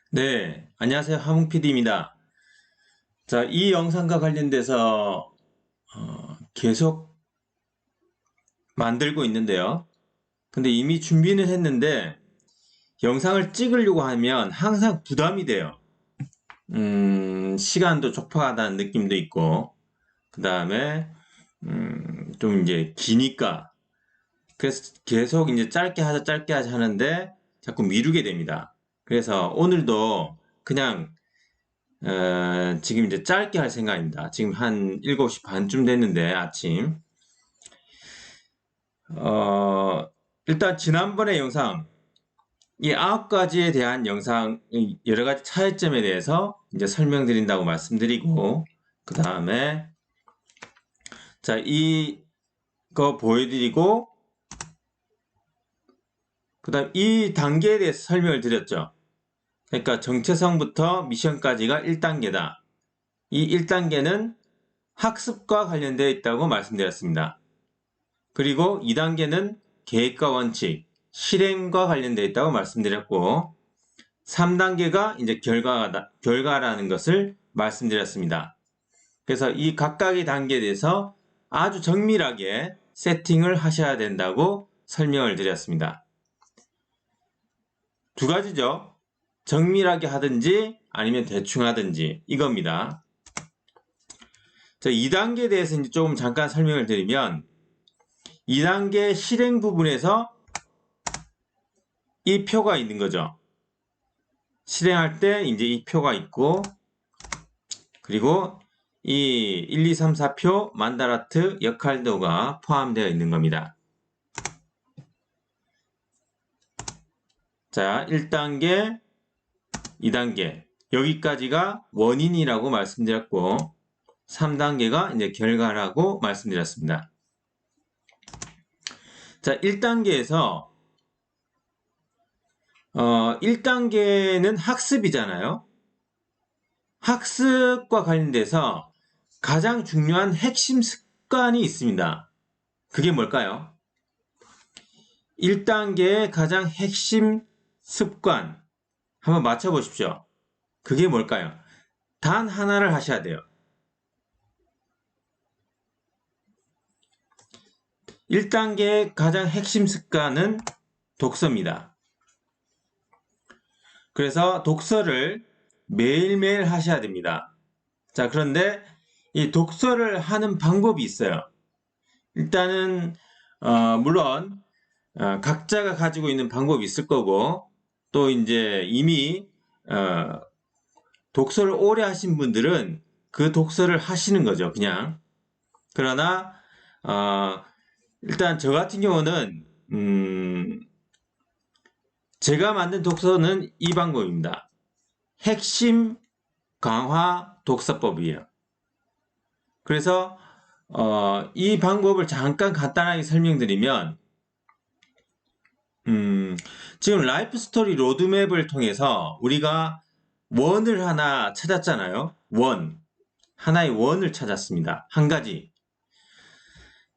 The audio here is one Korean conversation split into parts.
네, 안녕하세요. 하몽 PD입니다. 자, 이 영상과 관련돼서 계속 만들고 있는데요. 근데 이미 준비는 했는데 영상을 찍으려고 하면 항상 부담이 돼요. 시간도 촉박하다는 느낌도 있고, 그 다음에 좀 이제 기니까 그래서 계속 이제 짧게 하자 하는데 자꾸 미루게 됩니다. 그래서 오늘도 그냥 지금 이제 짧게 할 생각입니다. 지금 한 7시 반쯤 됐는데, 아침. 일단 지난번에 영상, 이 9가지에 대한 영상, 여러 가지 차이점에 대해서 이제 설명드린다고 말씀드리고, 그 다음에, 자, 이거 보여드리고, 그 다음 이 단계에 대해서 설명을 드렸죠. 그러니까 정체성부터 미션까지가 1단계다. 이 1단계는 학습과 관련되어 있다고 말씀드렸습니다. 그리고 2단계는 계획과 원칙, 실행과 관련되어 있다고 말씀드렸고, 3단계가 이제 결과라는 것을 말씀드렸습니다. 그래서 이 각각의 단계에 대해서 아주 정밀하게 세팅을 하셔야 된다고 설명을 드렸습니다. 두 가지죠. 정밀하게 하든지 아니면 대충 하든지 이겁니다. 자, 2단계에 대해서 이제 조금 잠깐 설명을 드리면 2단계 실행 부분에서 이 표가 있는 거죠. 실행할 때 이제 이 표가 있고, 그리고 이 1, 2, 3, 4표 만다라트 역할도가 포함되어 있는 겁니다. 자, 1단계, 2단계. 여기까지가 원인이라고 말씀드렸고, 3단계가 이제 결과라고 말씀드렸습니다. 자, 1단계에서 1단계는 학습이잖아요. 학습과 관련돼서 가장 중요한 핵심 습관이 있습니다. 그게 뭘까요? 1단계의 가장 핵심 습관 한번 맞춰보십시오. 그게 뭘까요? 단 하나를 하셔야 돼요. 1단계의 가장 핵심 습관은 독서입니다. 그래서 독서를 매일매일 하셔야 됩니다. 자, 그런데 이 독서를 하는 방법이 있어요. 일단은 물론 각자가 가지고 있는 방법이 있을 거고, 또 이제 이미 독서를 오래 하신 분들은 그 독서를 하시는 거죠, 그냥. 그러나 일단 저 같은 경우는 제가 만든 독서는 이 방법입니다. 핵심 강화 독서법이에요. 그래서 이 방법을 잠깐 간단하게 설명드리면, 지금 라이프 스토리 로드맵을 통해서 우리가 원을 하나 찾았잖아요. 원. 하나의 원을 찾았습니다. 한 가지.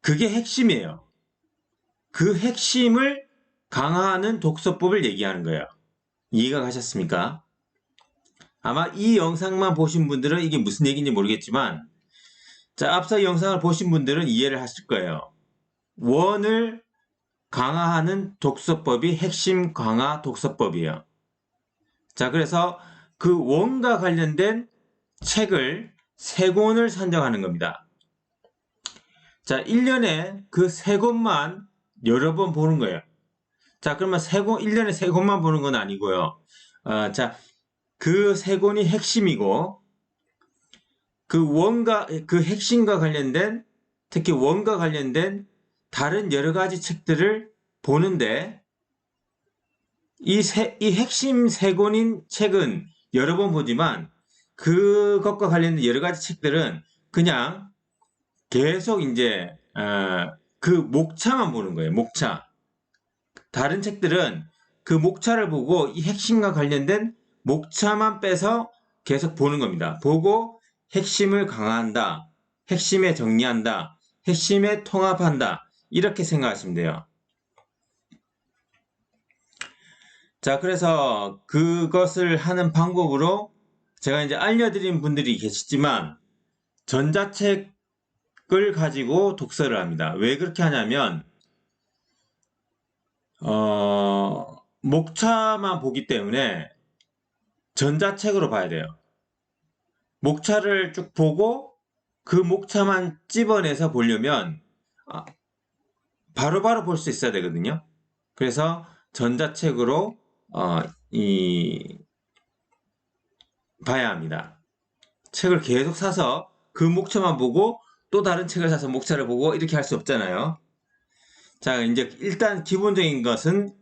그게 핵심이에요. 그 핵심을 강화하는 독서법을 얘기하는 거예요. 이해가 가셨습니까? 아마 이 영상만 보신 분들은 이게 무슨 얘기인지 모르겠지만, 자, 앞서 영상을 보신 분들은 이해를 하실 거예요. 원을 강화하는 독서법이 핵심 강화 독서법이에요. 자, 그래서 그 원과 관련된 책을 3권을 선정하는 겁니다. 자, 1년에 그 3권만 여러 번 보는 거예요. 자, 그러면 1년에 3권만 보는 건 아니고요. 자, 그 3권이 핵심이고, 그 핵심과 관련된, 특히 원과 관련된 다른 여러 가지 책들을 보는데, 이 핵심 3권인 책은 여러 번 보지만, 그것과 관련된 여러 가지 책들은 그냥 계속 이제, 그 목차만 보는 거예요, 목차. 다른 책들은 그 목차를 보고 이 핵심과 관련된 목차만 빼서 계속 보는 겁니다. 보고 핵심을 강화한다, 핵심에 정리한다, 핵심에 통합한다, 이렇게 생각하시면 돼요. 자, 그래서 그것을 하는 방법으로 제가 이제 알려드린 분들이 계시지만 전자책을 가지고 독서를 합니다. 왜 그렇게 하냐면 목차만 보기 때문에 전자책으로 봐야 돼요. 목차를 쭉 보고 그 목차만 집어내서 보려면 바로바로 볼 수 있어야 되거든요. 그래서 전자책으로 봐야 합니다. 책을 계속 사서 그 목차만 보고 또 다른 책을 사서 목차를 보고 이렇게 할 수 없잖아요. 자, 이제 일단 기본적인 것은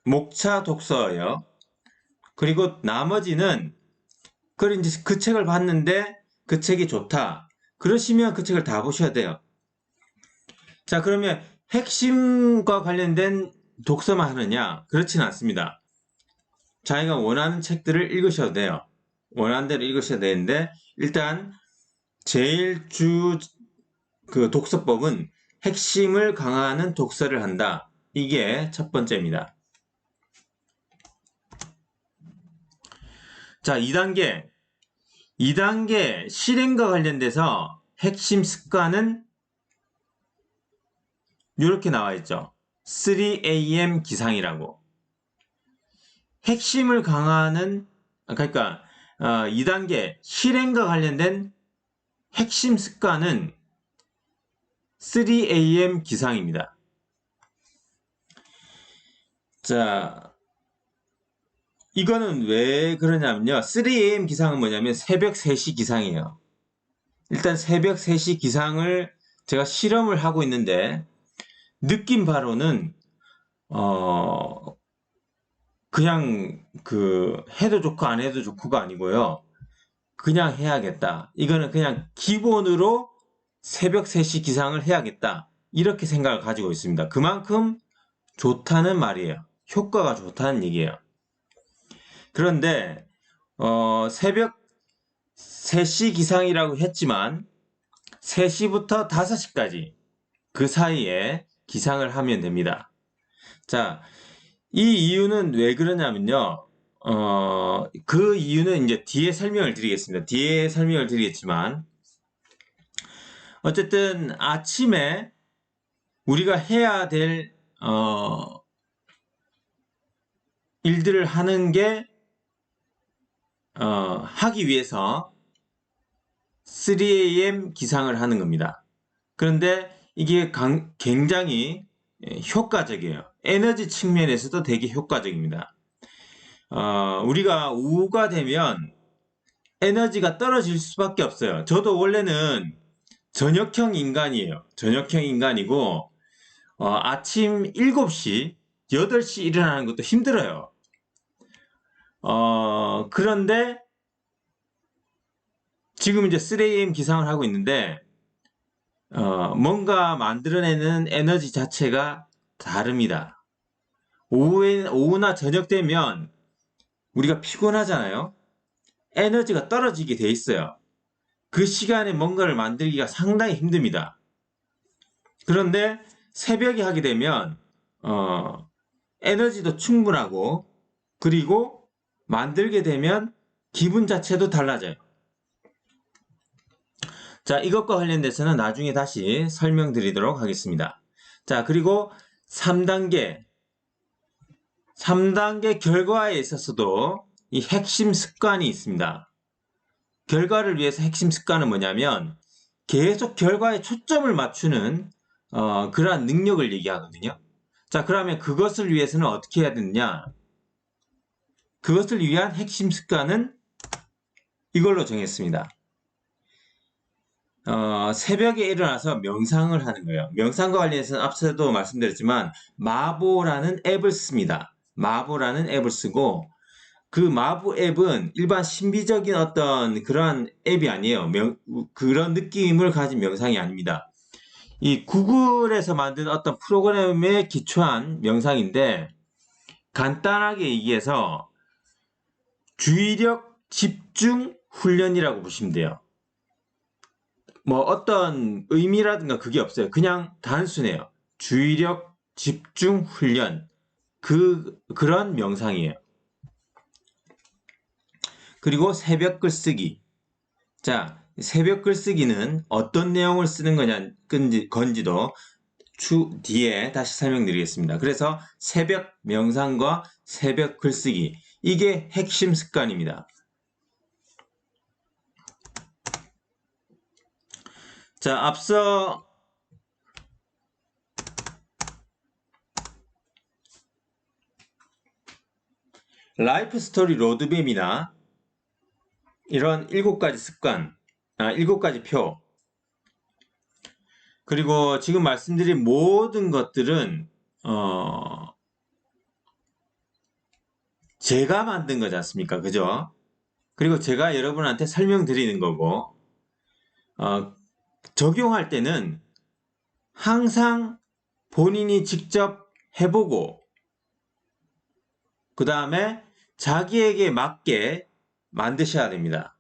목차 독서예요. 그리고 나머지는 이제 그 책을 봤는데 그 책이 좋다. 그러시면 그 책을 다 보셔야 돼요. 자, 그러면 핵심과 관련된 독서만 하느냐? 그렇지는 않습니다. 자기가 원하는 책들을 읽으셔도 돼요. 원하는 대로 읽으셔야 되는데 일단 제일 그 독서법은 핵심을 강화하는 독서를 한다. 이게 첫 번째입니다. 자, 2단계. 2단계 실행과 관련돼서 핵심 습관은 이렇게 나와 있죠. 3am 기상이라고. 핵심을 강화하는, 그러니까 2단계 실행과 관련된 핵심 습관은 3am 기상입니다. 자, 이거는 왜 그러냐면요. 3am 기상은 뭐냐면 새벽 3시 기상이에요. 일단 새벽 3시 기상을 제가 실험을 하고 있는데 느낌 바로는 그냥 해도 좋고 안 해도 좋고가 아니고요. 그냥 해야겠다. 이거는 그냥 기본으로 새벽 3시 기상을 해야겠다. 이렇게 생각을 가지고 있습니다. 그만큼 좋다는 말이에요. 효과가 좋다는 얘기예요. 그런데 새벽 3시 기상이라고 했지만 3시부터 5시까지 그 사이에 기상을 하면 됩니다. 자, 이 이유는 왜 그러냐면요. 그 이유는 이제 뒤에 설명을 드리겠습니다. 뒤에 설명을 드리겠지만 어쨌든 아침에 우리가 해야 될 일들을 하는 게 하기 위해서 3am 기상을 하는 겁니다. 그런데 이게 굉장히 효과적이에요. 에너지 측면에서도 되게 효과적입니다. 우리가 오후가 되면 에너지가 떨어질 수밖에 없어요. 저도 원래는 저녁형 인간이에요. 저녁형 인간이고 아침 7시, 8시 일어나는 것도 힘들어요. 그런데 지금 이제 3am 기상을 하고 있는데 뭔가 만들어내는 에너지 자체가 다릅니다. 오후나 저녁 되면 우리가 피곤하잖아요. 에너지가 떨어지게 돼 있어요. 그 시간에 뭔가를 만들기가 상당히 힘듭니다. 그런데 새벽에 하게 되면 에너지도 충분하고 그리고 만들게 되면 기분 자체도 달라져요. 자, 이것과 관련돼서는 나중에 다시 설명드리도록 하겠습니다. 자, 그리고 3단계 결과에 있어서도 이 핵심 습관이 있습니다. 결과를 위해서 핵심 습관은 뭐냐면 계속 결과에 초점을 맞추는 그러한 능력을 얘기하거든요. 자, 그러면 그것을 위해서는 어떻게 해야 되느냐? 그것을 위한 핵심 습관은 이걸로 정했습니다. 새벽에 일어나서 명상을 하는 거예요. 명상과 관련해서는 앞서도 말씀드렸지만 마보라는 앱을 씁니다. 마보라는 앱을 쓰고 그 마보 앱은 일반 신비적인 어떤 그러한 앱이 아니에요. 그런 느낌을 가진 명상이 아닙니다. 이 구글에서 만든 어떤 프로그램에 기초한 명상인데 간단하게 얘기해서 주의력 집중 훈련이라고 보시면 돼요. 뭐 어떤 의미라든가 그게 없어요. 그냥 단순해요. 주의력 집중 훈련. 그런 명상이에요. 그리고 새벽 글쓰기. 자, 새벽 글쓰기는 어떤 내용을 쓰는 건지도 뒤에 다시 설명드리겠습니다. 그래서 새벽 명상과 새벽 글쓰기, 이게 핵심 습관입니다. 자, 앞서 라이프 스토리 로드맵이나 이런 7가지 습관, 7가지 표, 그리고 지금 말씀드린 모든 것들은 제가 만든 거지 않습니까? 그죠? 그리고 제가 여러분한테 설명드리는 거고, 적용할 때는 항상 본인이 직접 해보고, 그 다음에 자기에게 맞게 만드셔야 됩니다.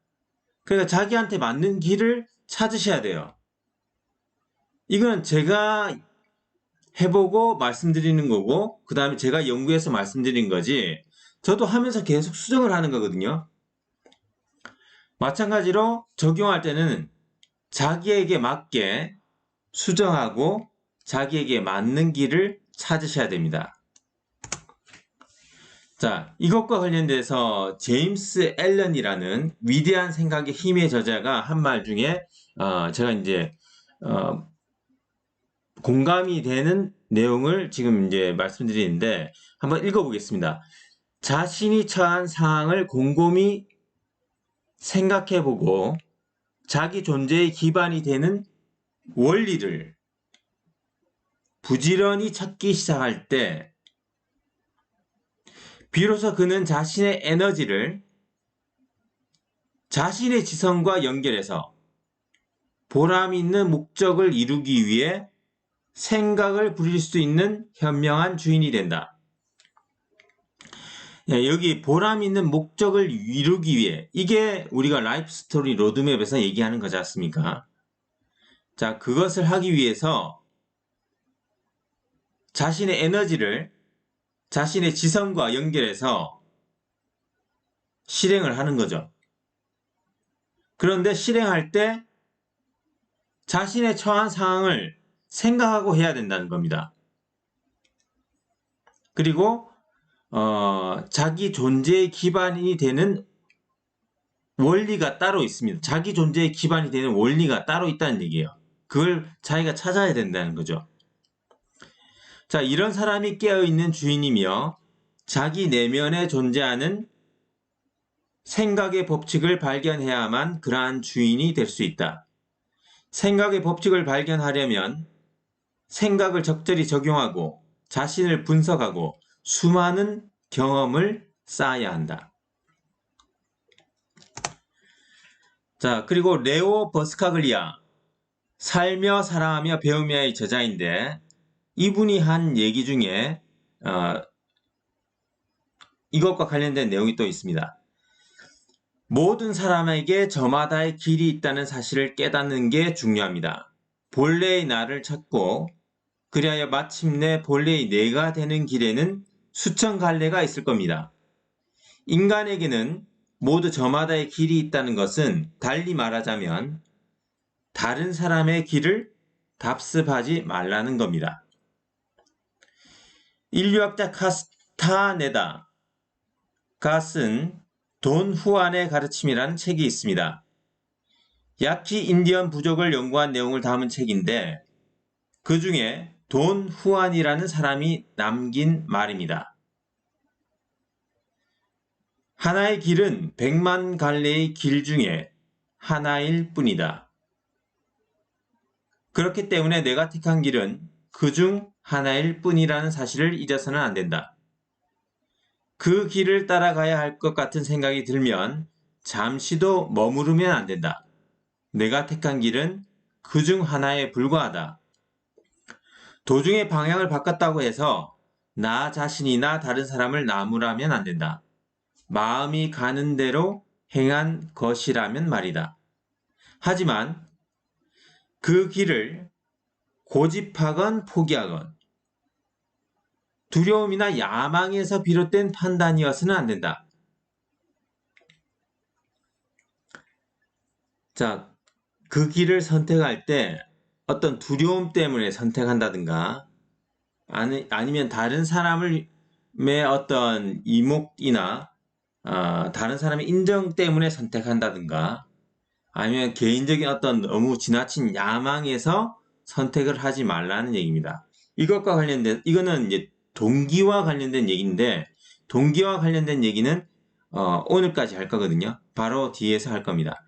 그러니까 자기한테 맞는 길을 찾으셔야 돼요. 이건 제가 해보고 말씀드리는 거고, 그 다음에 제가 연구해서 말씀드린 거지, 저도 하면서 계속 수정을 하는 거거든요. 마찬가지로 적용할 때는 자기에게 맞게 수정하고 자기에게 맞는 길을 찾으셔야 됩니다. 자, 이것과 관련돼서 제임스 앨런이라는 위대한 생각의 힘의 저자가 한 말 중에 제가 이제 공감이 되는 내용을 지금 이제 말씀드리는데 한번 읽어보겠습니다. 자신이 처한 상황을 곰곰이 생각해보고 자기 존재의 기반이 되는 원리를 부지런히 찾기 시작할 때 비로소 그는 자신의 에너지를 자신의 지성과 연결해서 보람 있는 목적을 이루기 위해 생각을 부릴 수 있는 현명한 주인이 된다. 여기 보람 있는 목적을 이루기 위해, 이게 우리가 라이프 스토리 로드맵에서 얘기하는 거지 않습니까? 자, 그것을 하기 위해서 자신의 에너지를 자신의 지성과 연결해서 실행을 하는 거죠. 그런데 실행할 때 자신의 처한 상황을 생각하고 해야 된다는 겁니다. 그리고 자기 존재의 기반이 되는 원리가 따로 있습니다. 자기 존재의 기반이 되는 원리가 따로 있다는 얘기예요. 그걸 자기가 찾아야 된다는 거죠. 자, 이런 사람이 깨어있는 주인이며 자기 내면에 존재하는 생각의 법칙을 발견해야만 그러한 주인이 될 수 있다. 생각의 법칙을 발견하려면 생각을 적절히 적용하고 자신을 분석하고 수많은 경험을 쌓아야 한다. 자, 그리고 레오 버스카글리아, 살며 사랑하며 배우며의 저자인데 이분이 한 얘기 중에 이것과 관련된 내용이 또 있습니다. 모든 사람에게 저마다의 길이 있다는 사실을 깨닫는 게 중요합니다. 본래의 나를 찾고 그리하여 마침내 본래의 내가 되는 길에는 수천 갈래가 있을 겁니다. 인간에게는 모두 저마다의 길이 있다는 것은 달리 말하자면 다른 사람의 길을 답습하지 말라는 겁니다. 인류학자 카스타네다가 쓴 돈 후안의 가르침이라는 책이 있습니다. 야키 인디언 부족을 연구한 내용을 담은 책인데 그 중에 돈 후안이라는 사람이 남긴 말입니다. 하나의 길은 100만 갈래의 길 중에 하나일 뿐이다. 그렇기 때문에 내가 택한 길은 그중 하나일 뿐이라는 사실을 잊어서는 안 된다. 그 길을 따라가야 할 것 같은 생각이 들면 잠시도 머무르면 안 된다. 내가 택한 길은 그중 하나에 불과하다. 도중에 방향을 바꿨다고 해서 나 자신이나 다른 사람을 나무라면 안 된다. 마음이 가는 대로 행한 것이라면 말이다. 하지만 그 길을 고집하건 포기하건 두려움이나 야망에서 비롯된 판단이어서는 안 된다. 자, 그 길을 선택할 때 어떤 두려움 때문에 선택한다든가 아니면 다른 사람의 어떤 이목이나 다른 사람의 인정 때문에 선택한다든가 아니면 개인적인 어떤 너무 지나친 야망에서 선택을 하지 말라는 얘기입니다. 이것과 관련된 이거는 이제 동기와 관련된 얘기인데 동기와 관련된 얘기는 오늘까지 할 거거든요. 바로 뒤에서 할 겁니다.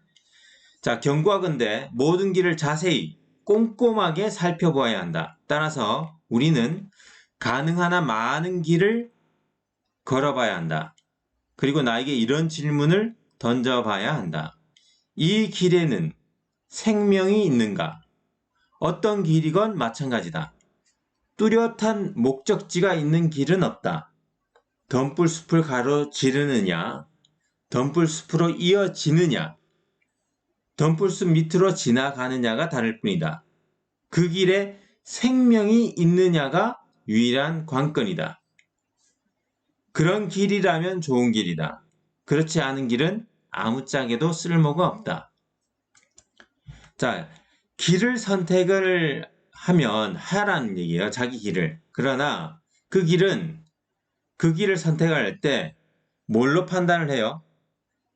자, 경고하건대 모든 길을 자세히 꼼꼼하게 살펴보아야 한다. 따라서 우리는 가능한 한 많은 길을 걸어봐야 한다. 그리고 나에게 이런 질문을 던져봐야 한다. 이 길에는 생명이 있는가? 어떤 길이건 마찬가지다. 뚜렷한 목적지가 있는 길은 없다. 덤불숲을 가로지르느냐, 덤불숲으로 이어지느냐, 덤불숲 밑으로 지나가느냐가 다를 뿐이다. 그 길에 생명이 있느냐가 유일한 관건이다. 그런 길이라면 좋은 길이다. 그렇지 않은 길은 아무짝에도 쓸모가 없다. 자, 길을 선택을 하면 하라는 얘기예요. 자기 길을. 그러나 그 길을 선택할 때 뭘로 판단을 해요?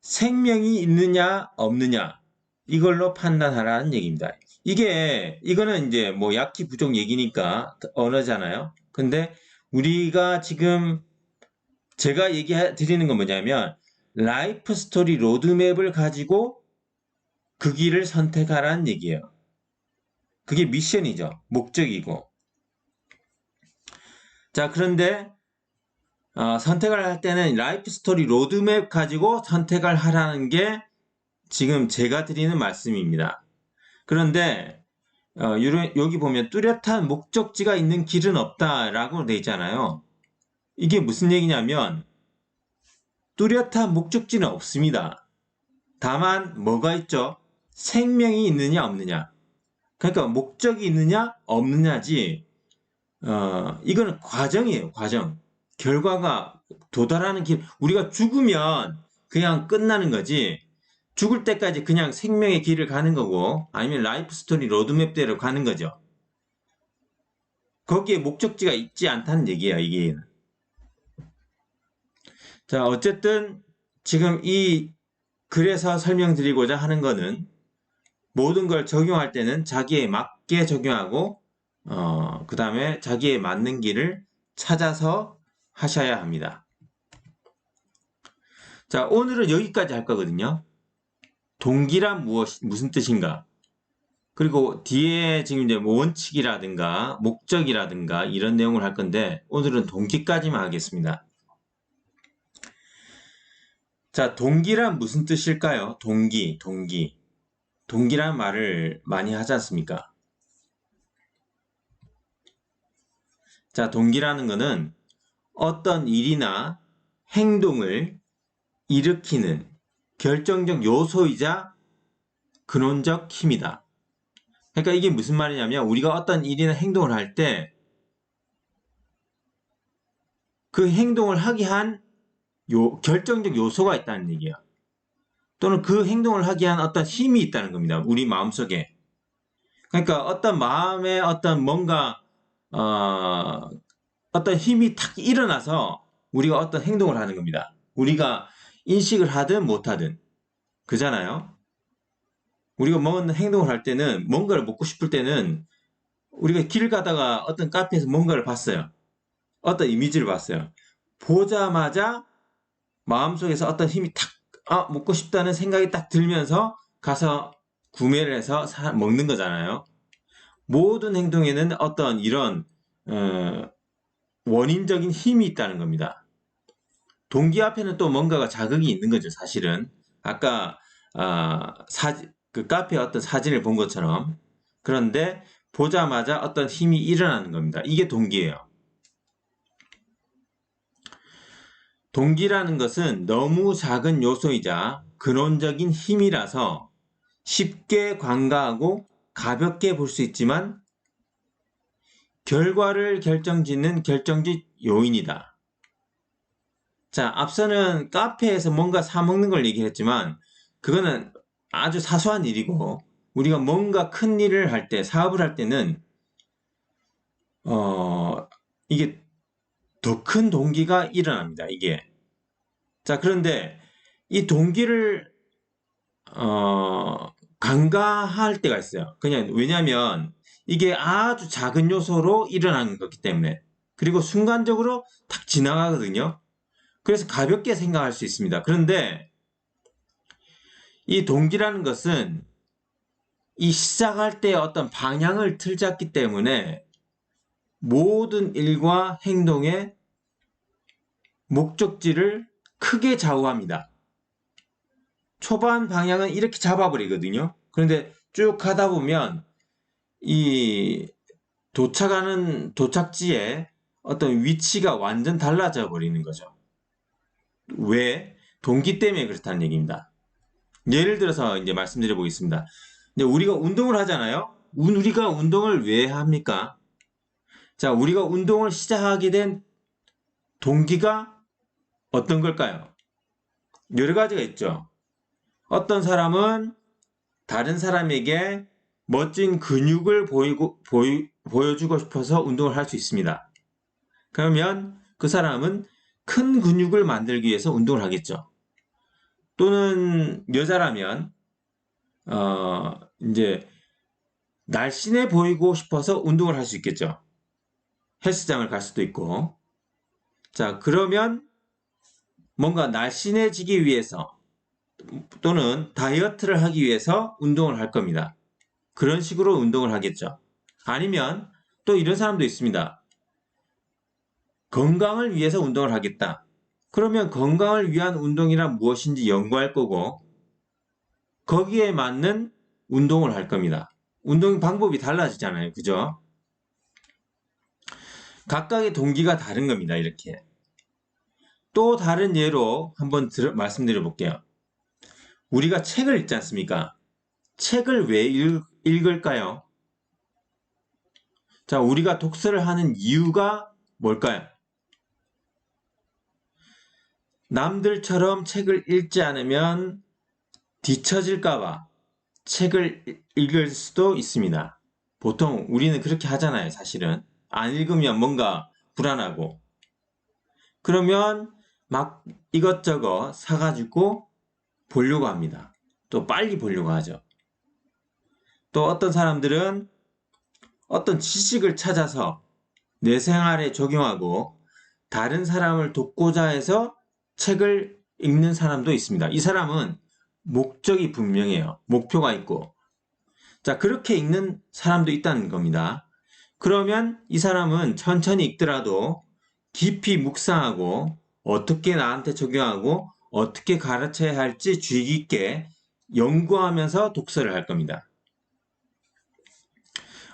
생명이 있느냐 없느냐 이걸로 판단하라는 얘기입니다. 이거는 이제 뭐 약기 부족 얘기니까 언어잖아요. 근데 우리가 지금 제가 얘기 드리는 건 뭐냐면 라이프 스토리 로드맵을 가지고 그 길을 선택하라는 얘기예요. 그게 미션이죠. 목적이고. 자, 그런데 선택을 할 때는 라이프 스토리 로드맵 가지고 선택을 하라는 게 지금 제가 드리는 말씀입니다. 그런데 여기 보면 뚜렷한 목적지가 있는 길은 없다라고 돼 있잖아요. 이게 무슨 얘기냐면 뚜렷한 목적지는 없습니다. 다만 뭐가 있죠? 생명이 있느냐 없느냐. 그러니까 목적이 있느냐 없느냐지 이거는 과정이에요. 과정. 결과가 도달하는 길. 우리가 죽으면 그냥 끝나는 거지. 죽을 때까지 그냥 생명의 길을 가는 거고 아니면 라이프 스토리 로드맵대로 가는 거죠. 거기에 목적지가 있지 않다는 얘기예요. 이게. 자, 어쨌든 지금 이 글에서 설명드리고자 하는 거는 모든 걸 적용할 때는 자기에 맞게 적용하고 그 다음에 자기에 맞는 길을 찾아서 하셔야 합니다. 자, 오늘은 여기까지 할 거거든요. 동기란 무슨 뜻인가? 그리고 뒤에 지금 이제 뭐 원칙이라든가 목적이라든가 이런 내용을 할 건데 오늘은 동기까지만 하겠습니다. 자, 동기란 무슨 뜻일까요? 동기. 동기란 말을 많이 하지 않습니까? 자, 동기라는 것은 어떤 일이나 행동을 일으키는 결정적 요소이자 근원적 힘이다. 그러니까 이게 무슨 말이냐면 우리가 어떤 일이나 행동을 할 때 그 행동을 하게 한 결정적 요소가 있다는 얘기예요. 또는 그 행동을 하게 한 어떤 힘이 있다는 겁니다. 우리 마음속에. 그러니까 어떤 마음에 어떤 뭔가 어떤 힘이 탁 일어나서 우리가 어떤 행동을 하는 겁니다. 우리가 인식을 하든 못하든 그잖아요. 우리가 뭔 행동을 할 때는 뭔가를 먹고 싶을 때는 우리가 길 가다가 어떤 카페에서 뭔가를 봤어요. 어떤 이미지를 봤어요. 보자마자 마음속에서 어떤 힘이 탁 먹고 싶다는 생각이 딱 들면서 가서 구매를 해서 먹는 거잖아요. 모든 행동에는 어떤 이런 원인적인 힘이 있다는 겁니다. 동기 앞에는 또 뭔가가 자극이 있는 거죠, 사실은. 아까 그 카페 어떤 사진을 본 것처럼. 그런데 보자마자 어떤 힘이 일어나는 겁니다. 이게 동기예요. 동기라는 것은 너무 작은 요소이자 근원적인 힘이라서 쉽게 관가하고 가볍게 볼 수 있지만 결과를 결정짓는 결정적 요인이다. 자, 앞서는 카페에서 뭔가 사 먹는 걸 얘기했지만 그거는 아주 사소한 일이고 우리가 뭔가 큰 일을 할 때, 사업을 할 때는 이게 더 큰 동기가 일어납니다. 이게. 자, 그런데 이 동기를 간과할 때가 있어요. 그냥 왜냐하면 이게 아주 작은 요소로 일어나는 거기 때문에. 그리고 순간적으로 탁 지나가거든요. 그래서 가볍게 생각할 수 있습니다. 그런데 이 동기라는 것은 이 시작할 때 어떤 방향을 틀잡기 때문에 모든 일과 행동의 목적지를 크게 좌우합니다. 초반 방향은 이렇게 잡아버리거든요. 그런데 쭉 가다 보면 이 도착하는 도착지에 어떤 위치가 완전 달라져 버리는 거죠. 왜? 동기 때문에 그렇다는 얘기입니다. 예를 들어서 이제 말씀드려 보겠습니다. 이제 우리가 운동을 하잖아요. 우리가 운동을 왜 합니까? 자, 우리가 운동을 시작하게 된 동기가 어떤 걸까요? 여러 가지가 있죠. 어떤 사람은 다른 사람에게 멋진 근육을 보여주고 싶어서 운동을 할 수 있습니다. 그러면 그 사람은 큰 근육을 만들기 위해서 운동을 하겠죠. 또는 여자라면 이제 날씬해 보이고 싶어서 운동을 할 수 있겠죠. 헬스장을 갈 수도 있고. 자, 그러면 뭔가 날씬해지기 위해서 또는 다이어트를 하기 위해서 운동을 할 겁니다. 그런 식으로 운동을 하겠죠. 아니면 또 이런 사람도 있습니다. 건강을 위해서 운동을 하겠다. 그러면 건강을 위한 운동이란 무엇인지 연구할 거고 거기에 맞는 운동을 할 겁니다. 운동 방법이 달라지잖아요. 그죠? 각각의 동기가 다른 겁니다. 이렇게. 또 다른 예로 한번 말씀드려 볼게요. 우리가 책을 읽지 않습니까? 책을 왜 읽을까요? 자, 우리가 독서를 하는 이유가 뭘까요? 남들처럼 책을 읽지 않으면 뒤처질까봐 책을 읽을 수도 있습니다. 보통 우리는 그렇게 하잖아요, 사실은. 안 읽으면 뭔가 불안하고. 그러면 막 이것저것 사가지고 보려고 합니다. 또 빨리 보려고 하죠. 또 어떤 사람들은 어떤 지식을 찾아서 내 생활에 적용하고 다른 사람을 돕고자 해서 책을 읽는 사람도 있습니다. 이 사람은 목적이 분명해요. 목표가 있고. 자, 그렇게 읽는 사람도 있다는 겁니다. 그러면 이 사람은 천천히 읽더라도 깊이 묵상하고 어떻게 나한테 적용하고 어떻게 가르쳐야 할지 주의 깊게 연구하면서 독서를 할 겁니다.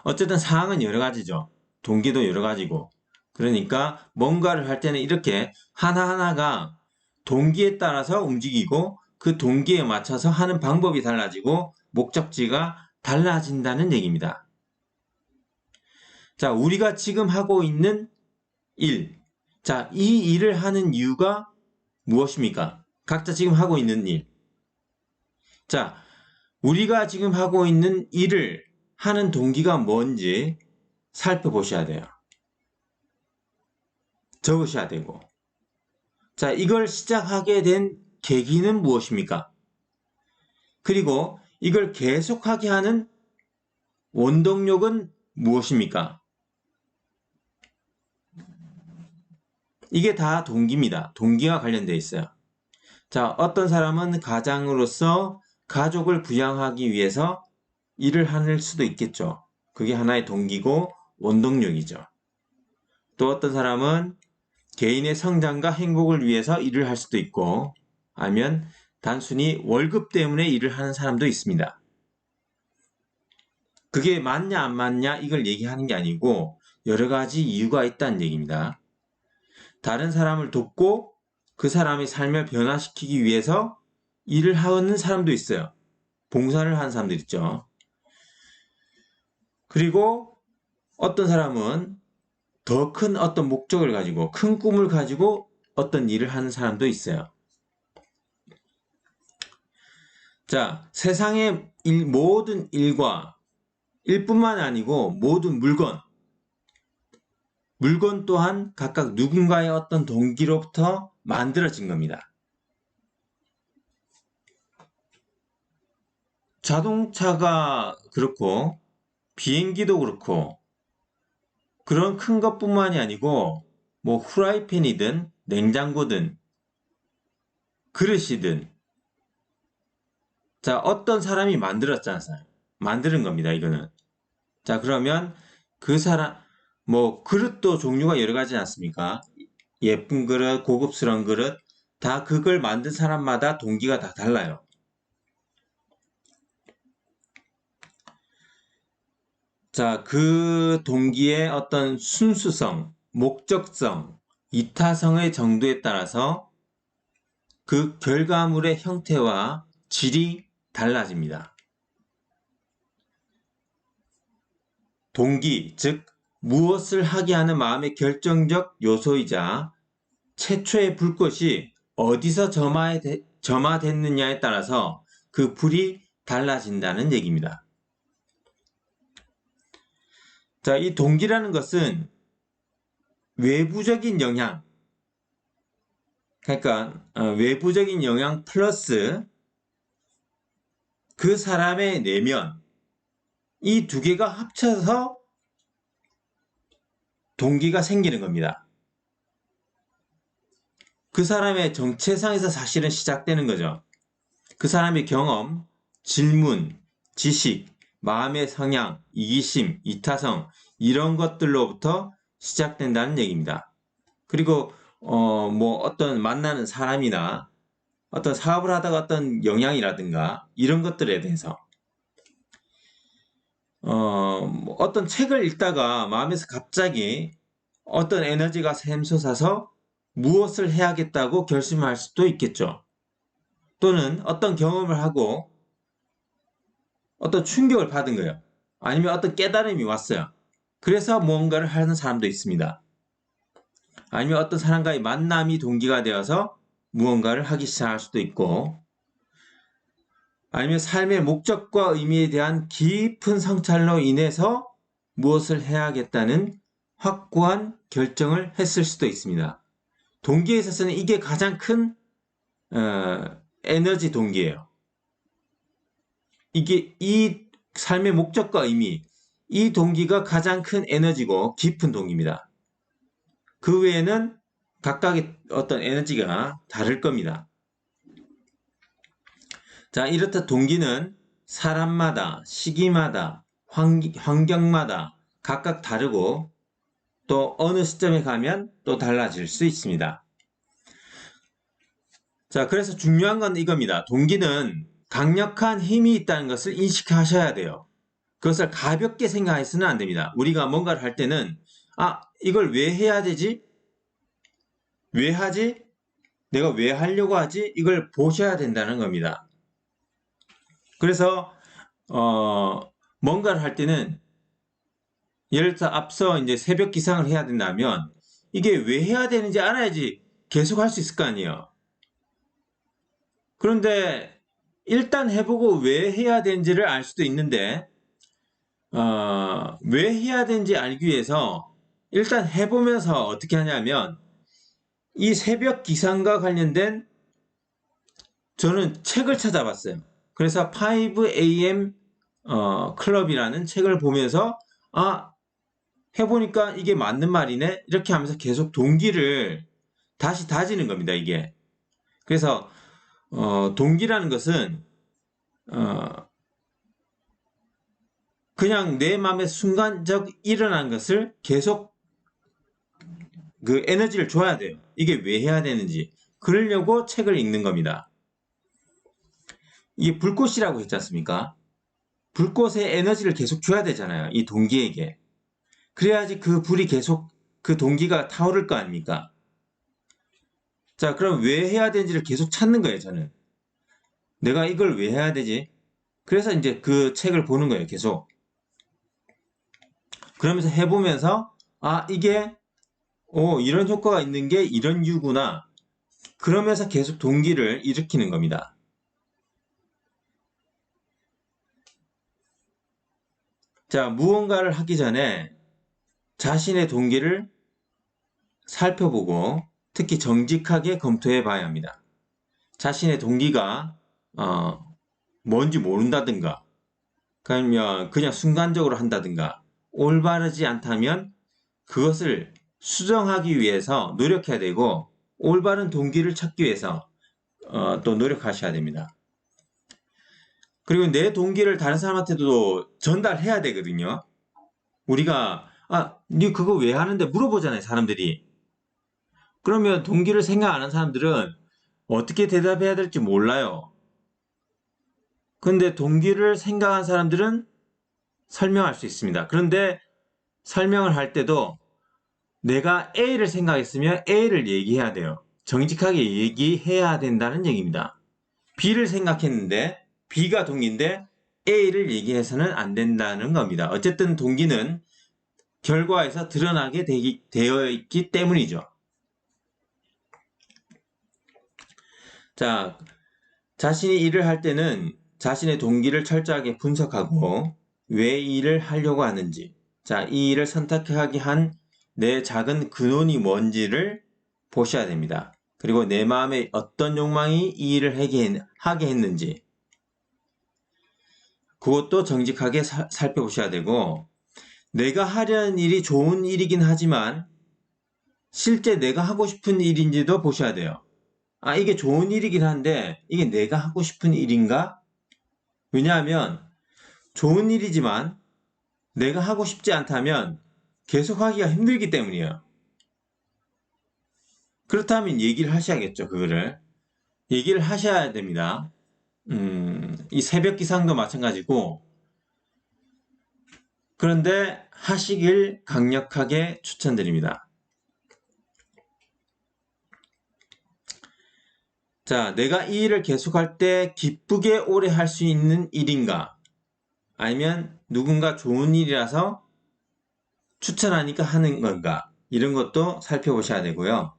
어쨌든 사항은 여러 가지죠. 동기도 여러 가지고. 그러니까 뭔가를 할 때는 이렇게 하나하나가 동기에 따라서 움직이고 그 동기에 맞춰서 하는 방법이 달라지고 목적지가 달라진다는 얘기입니다. 자, 우리가 지금 하고 있는 일. 자, 이 일을 하는 이유가 무엇입니까? 각자 지금 하고 있는 일. 자, 우리가 지금 하고 있는 일을 하는 동기가 뭔지 살펴보셔야 돼요. 적으셔야 되고. 자, 이걸 시작하게 된 계기는 무엇입니까? 그리고 이걸 계속하게 하는 원동력은 무엇입니까? 이게 다 동기입니다. 동기와 관련되어 있어요. 자, 어떤 사람은 가장으로서 가족을 부양하기 위해서 일을 할 수도 있겠죠. 그게 하나의 동기고 원동력이죠. 또 어떤 사람은 개인의 성장과 행복을 위해서 일을 할 수도 있고 아니면 단순히 월급 때문에 일을 하는 사람도 있습니다. 그게 맞냐 안 맞냐 이걸 얘기하는 게 아니고 여러 가지 이유가 있다는 얘기입니다. 다른 사람을 돕고 그 사람의 삶을 변화시키기 위해서 일을 하는 사람도 있어요. 봉사를 하는 사람들 있죠. 그리고 어떤 사람은 더 큰 어떤 목적을 가지고, 큰 꿈을 가지고 어떤 일을 하는 사람도 있어요. 자, 세상의 모든 일과 일뿐만 아니고 모든 물건 또한 각각 누군가의 어떤 동기로부터 만들어진 겁니다. 자동차가 그렇고 비행기도 그렇고 그런 큰 것뿐만이 아니고 뭐 후라이팬이든 냉장고든 그릇이든 자 어떤 사람이 만들었잖아요. 만드는 겁니다. 이거는. 자 그러면 그 사람 뭐 그릇도 종류가 여러 가지 않습니까? 예쁜 그릇, 고급스러운 그릇 다 그걸 만든 사람마다 동기가 다 달라요. 자, 그 동기의 어떤 순수성, 목적성, 이타성의 정도에 따라서 그 결과물의 형태와 질이 달라집니다. 동기, 즉 무엇을 하게 하는 마음의 결정적 요소이자 최초의 불꽃이 어디서 점화됐느냐에 따라서 그 불이 달라진다는 얘기입니다. 자, 이 동기라는 것은 외부적인 영향, 그러니까 외부적인 영향 플러스 그 사람의 내면, 이 두 개가 합쳐서 동기가 생기는 겁니다. 그 사람의 정체성에서 사실은 시작되는 거죠. 그 사람의 경험, 질문, 지식, 마음의 성향, 이기심, 이타성 이런 것들로부터 시작된다는 얘기입니다. 그리고 뭐 어떤 만나는 사람이나 어떤 사업을 하다가 어떤 영향이라든가 이런 것들에 대해서 뭐 어떤 책을 읽다가 마음에서 갑자기 어떤 에너지가 샘솟아서 무엇을 해야겠다고 결심할 수도 있겠죠. 또는 어떤 경험을 하고 어떤 충격을 받은 거예요. 아니면 어떤 깨달음이 왔어요. 그래서 무언가를 하는 사람도 있습니다. 아니면 어떤 사람과의 만남이 동기가 되어서 무언가를 하기 시작할 수도 있고 아니면 삶의 목적과 의미에 대한 깊은 성찰로 인해서 무엇을 해야겠다는 확고한 결정을 했을 수도 있습니다. 동기에 있어서는 이게 가장 큰 에너지 동기예요. 이게 이 삶의 목적과 의미, 이 동기가 가장 큰 에너지고 깊은 동기입니다. 그 외에는 각각의 어떤 에너지가 다를 겁니다. 자, 이렇듯 동기는 사람마다, 시기마다, 환경마다 각각 다르고 또 어느 시점에 가면 또 달라질 수 있습니다. 자, 그래서 중요한 건 이겁니다. 동기는 강력한 힘이 있다는 것을 인식하셔야 돼요. 그것을 가볍게 생각해서는 안 됩니다. 우리가 뭔가를 할 때는 이걸 왜 해야 되지? 왜 하지? 내가 왜 하려고 하지? 이걸 보셔야 된다는 겁니다. 그래서 뭔가를 할 때는 예를 들어 앞서 이제 새벽 기상을 해야 된다면 이게 왜 해야 되는지 알아야지 계속 할 수 있을 거 아니에요. 그런데 일단 해보고 왜 해야 되는지를 알 수도 있는데 왜 해야 되는지 알기 위해서 일단 해보면서 어떻게 하냐면 이 새벽 기상과 관련된 저는 책을 찾아봤어요. 그래서 5am 클럽이라는 책을 보면서 해보니까 이게 맞는 말이네 이렇게 하면서 계속 동기를 다시 다지는 겁니다. 이게 그래서 동기라는 것은 그냥 내 마음에 순간적 일어난 것을 계속 그 에너지를 줘야 돼요. 이게 왜 해야 되는지 그러려고 책을 읽는 겁니다. 이게 불꽃이라고 했지 않습니까? 불꽃에 에너지를 계속 줘야 되잖아요. 이 동기에게. 그래야지 그 불이 계속 그 동기가 타오를 거 아닙니까? 자, 그럼 왜 해야 되는지를 계속 찾는 거예요, 저는. 내가 이걸 왜 해야 되지? 그래서 이제 그 책을 보는 거예요, 계속. 그러면서 해보면서, 이게 이런 효과가 있는 게 이런 이유구나. 그러면서 계속 동기를 일으키는 겁니다. 자, 무언가를 하기 전에 자신의 동기를 살펴보고 특히 정직하게 검토해 봐야 합니다. 자신의 동기가 뭔지 모른다든가 그냥 순간적으로 한다든가 올바르지 않다면 그것을 수정하기 위해서 노력해야 되고 올바른 동기를 찾기 위해서 또 노력하셔야 됩니다. 그리고 내 동기를 다른 사람한테도 전달해야 되거든요. 우리가 니 그거 왜 하는데 물어보잖아요, 사람들이. 그러면 동기를 생각 안 한 사람들은 어떻게 대답해야 될지 몰라요. 근데 동기를 생각한 사람들은 설명할 수 있습니다. 그런데 설명을 할 때도 내가 A를 생각했으면 A를 얘기해야 돼요. 정직하게 얘기해야 된다는 얘기입니다. B를 생각했는데 B가 동기인데 A를 얘기해서는 안 된다는 겁니다. 어쨌든 동기는 결과에서 드러나게 되어 있기 때문이죠. 자, 자신이 일을 할 때는 자신의 동기를 철저하게 분석하고 왜 이 일을 하려고 하는지, 자, 이 일을 선택하게 한 내 작은 근원이 뭔지를 보셔야 됩니다. 그리고 내 마음에 어떤 욕망이 이 일을 하게 했는지 그것도 정직하게 살펴보셔야 되고 내가 하려는 일이 좋은 일이긴 하지만 실제 내가 하고 싶은 일인지도 보셔야 돼요. 이게 좋은 일이긴 한데 이게 내가 하고 싶은 일인가? 왜냐하면 좋은 일이지만 내가 하고 싶지 않다면 계속하기가 힘들기 때문이에요. 그렇다면 얘기를 하셔야겠죠, 그거를. 얘기를 하셔야 됩니다. 이 새벽 기상도 마찬가지고 그런데 하시길 강력하게 추천드립니다. 자, 내가 이 일을 계속할 때 기쁘게 오래 할 수 있는 일인가? 아니면 누군가 좋은 일이라서 추천하니까 하는 건가? 이런 것도 살펴보셔야 되고요.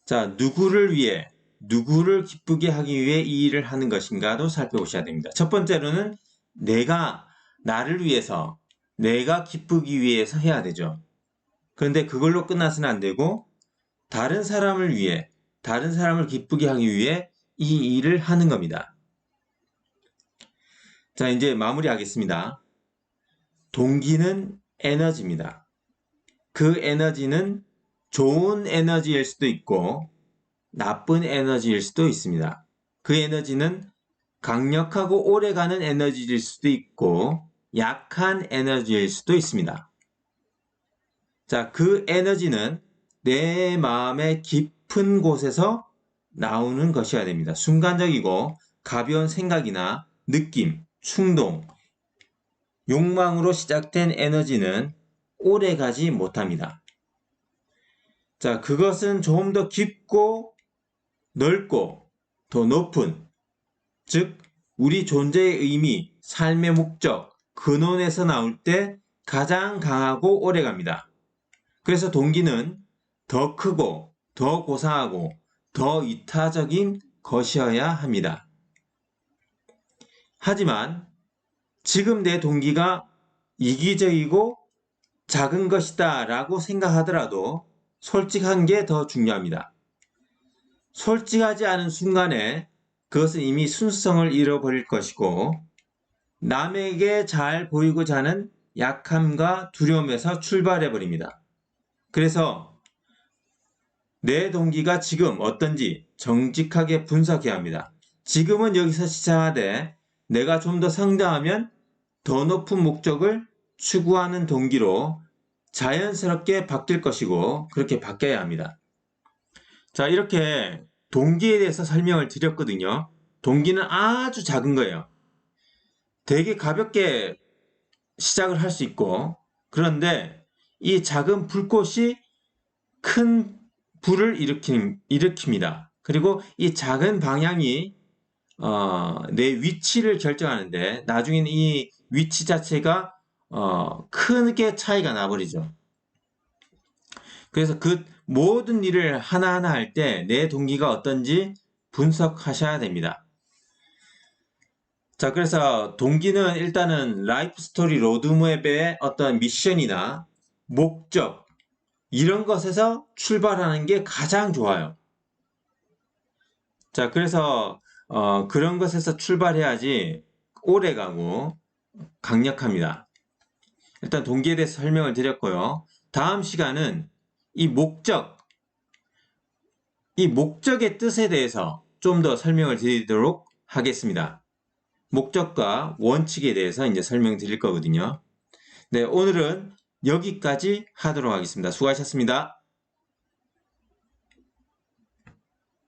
자, 누구를 위해, 누구를 기쁘게 하기 위해 이 일을 하는 것인가도 살펴보셔야 됩니다. 첫 번째로는 내가 나를 위해서, 내가 기쁘기 위해서 해야 되죠. 그런데 그걸로 끝나서는 안 되고 다른 사람을 위해, 다른 사람을 기쁘게 하기 위해 이 일을 하는 겁니다. 자, 이제 마무리하겠습니다. 동기는 에너지입니다. 그 에너지는 좋은 에너지일 수도 있고 나쁜 에너지일 수도 있습니다. 그 에너지는 강력하고 오래가는 에너지일 수도 있고 약한 에너지일 수도 있습니다. 자, 그 에너지는 내 마음의 깊은 곳에서 나오는 것이어야 됩니다. 순간적이고 가벼운 생각이나 느낌, 충동, 욕망으로 시작된 에너지는 오래 가지 못합니다. 자, 그것은 좀 더 깊고 넓고 더 높은, 즉 우리 존재의 의미, 삶의 목적, 근원에서 나올 때 가장 강하고 오래갑니다. 그래서 동기는 더 크고 더 고상하고 더 이타적인 것이어야 합니다. 하지만 지금 내 동기가 이기적이고 작은 것이다 라고 생각하더라도 솔직한 게 더 중요합니다. 솔직하지 않은 순간에 그것은 이미 순수성을 잃어버릴 것이고 남에게 잘 보이고자 하는 약함과 두려움에서 출발해버립니다. 그래서 내 동기가 지금 어떤지 정직하게 분석해야 합니다. 지금은 여기서 시작하되 내가 좀 더 성장하면 더 높은 목적을 추구하는 동기로 자연스럽게 바뀔 것이고 그렇게 바뀌어야 합니다. 자, 이렇게 동기에 대해서 설명을 드렸거든요. 동기는 아주 작은 거예요. 되게 가볍게 시작을 할 수 있고 그런데 이 작은 불꽃이 큰 불을 일으킵니다. 그리고 이 작은 방향이 내 위치를 결정하는데 나중에는 이 위치 자체가 크게 차이가 나버리죠. 그래서 그 모든 일을 하나하나 할 때 내 동기가 어떤지 분석하셔야 됩니다. 자, 그래서 동기는 일단은 라이프 스토리 로드맵의 어떤 미션이나 목적, 이런 것에서 출발하는 게 가장 좋아요. 자, 그래서 그런 것에서 출발해야지 오래 가고 강력합니다. 일단 동기에 대해서 설명을 드렸고요. 다음 시간은 이 목적의 뜻에 대해서 좀 더 설명을 드리도록 하겠습니다. 목적과 원칙에 대해서 이제 설명드릴 거거든요. 네, 오늘은 여기까지 하도록 하겠습니다. 수고하셨습니다.